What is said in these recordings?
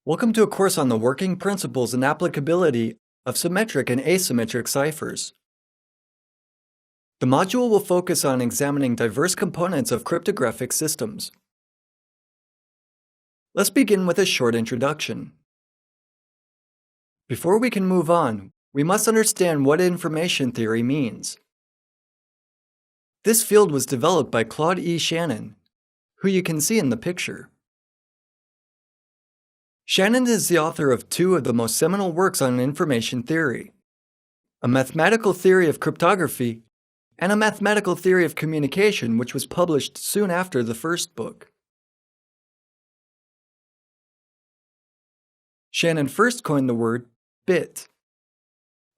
Welcome to a course on the working principles and applicability of symmetric and asymmetric ciphers. The module will focus on examining diverse components of cryptographic systems. Let's begin with a short introduction. Before we can move on, we must understand what information theory means. This field was developed by Claude E. Shannon, who you can see in the picture. Shannon is the author of two of the most seminal works on information theory, A Mathematical Theory of Cryptography and A Mathematical Theory of Communication, which was published soon after the first book. Shannon first coined the word bit.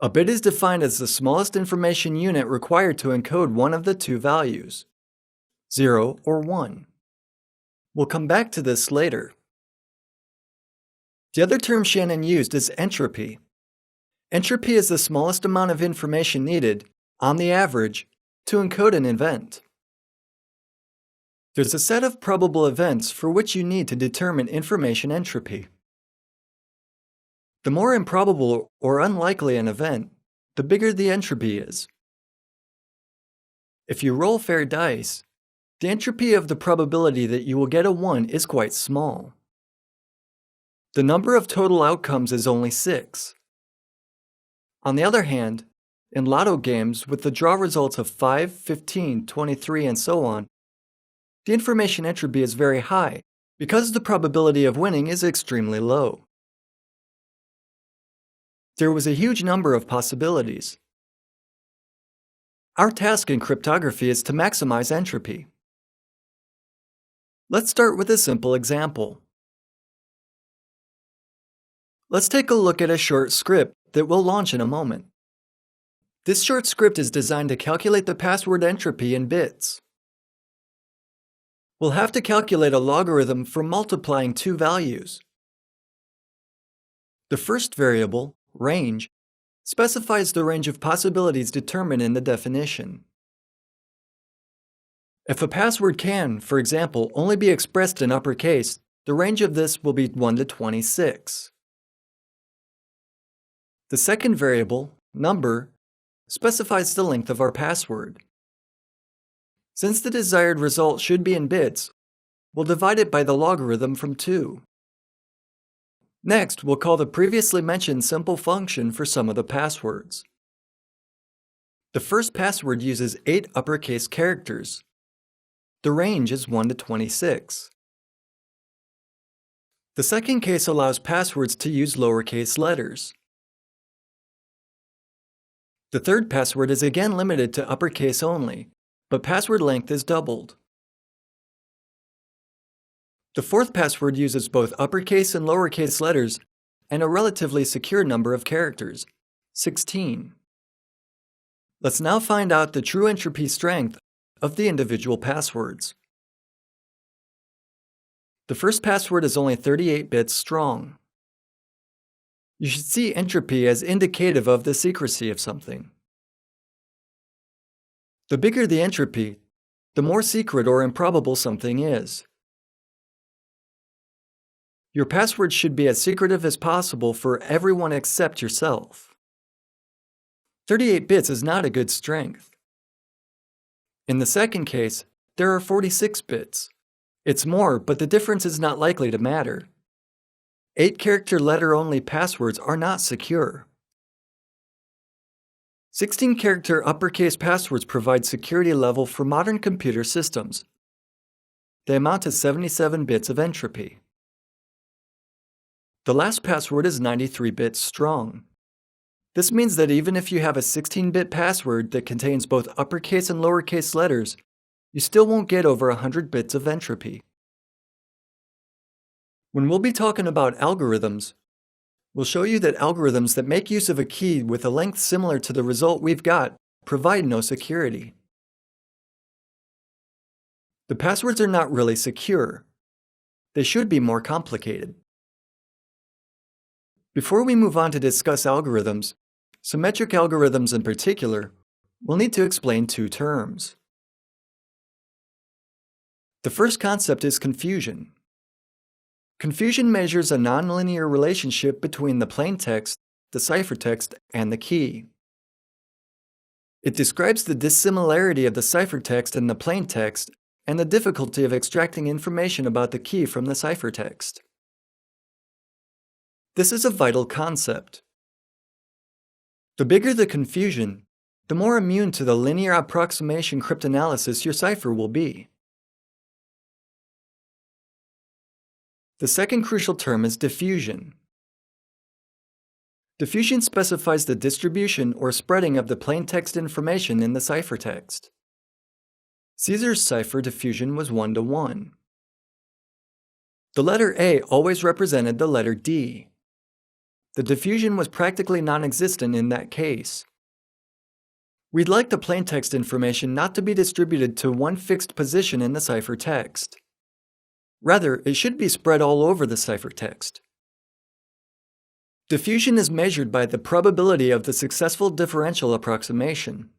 A bit is defined as the smallest information unit required to encode one of the two values, 0 or 1. We'll come back to this later. The other term Shannon used is entropy. Entropy is the smallest amount of information needed, on the average, to encode an event. There's a set of probable events for which you need to determine information entropy. The more improbable or unlikely an event, the bigger the entropy is. If you roll fair dice, the entropy of the probability that you will get a 1 is quite small. The number of total outcomes is only 6. On the other hand, in lotto games with the draw results of 5, 15, 23, and so on, the information entropy is very high because the probability of winning is extremely low. There was a huge number of possibilities. Our task in cryptography is to maximize entropy. Let's start with a simple example. Let's take a look at a short script that we'll launch in a moment. This short script is designed to calculate the password entropy in bits. We'll have to calculate a logarithm for multiplying two values. The first variable, range, specifies the range of possibilities determined in the definition. If a password can, for example, only be expressed in uppercase, the range of this will be 1 to 26. The second variable, number, specifies the length of our password. Since the desired result should be in bits, we'll divide it by the logarithm from 2. Next, we'll call the previously mentioned simple function for some of the passwords. The first password uses 8 uppercase characters. The range is 1 to 26. The second case allows passwords to use lowercase letters. The third password is again limited to uppercase only, but password length is doubled. The fourth password uses both uppercase and lowercase letters and a relatively secure number of characters, 16. Let's now find out the true entropy strength of the individual passwords. The first password is only 38 bits strong. You should see entropy as indicative of the secrecy of something. The bigger the entropy, the more secret or improbable something is. Your password should be as secretive as possible for everyone except yourself. 38 bits is not a good strength. In the second case, there are 46 bits. It's more, but the difference is not likely to matter. 8-character letter-only passwords are not secure. 16-character uppercase passwords provide security level for modern computer systems. They amount to 77 bits of entropy. The last password is 93 bits strong. This means that even if you have a 16-bit password that contains both uppercase and lowercase letters, you still won't get over 100 bits of entropy. When we'll be talking about algorithms, we'll show you that algorithms that make use of a key with a length similar to the result we've got provide no security. The passwords are not really secure. They should be more complicated. Before we move on to discuss algorithms, symmetric algorithms in particular, we'll need to explain two terms. The first concept is confusion. Confusion measures a nonlinear relationship between the plaintext, the ciphertext, and the key. It describes the dissimilarity of the ciphertext and the plaintext and the difficulty of extracting information about the key from the ciphertext. This is a vital concept. The bigger the confusion, the more immune to the linear approximation cryptanalysis your cipher will be. The second crucial term is diffusion. Diffusion specifies the distribution or spreading of the plaintext information in the ciphertext. Caesar's cipher diffusion was 1-to-1. The letter A always represented the letter D. The diffusion was practically non-existent in that case. We'd like the plaintext information not to be distributed to one fixed position in the ciphertext. Rather, it should be spread all over the ciphertext. Diffusion is measured by the probability of the successful differential approximation.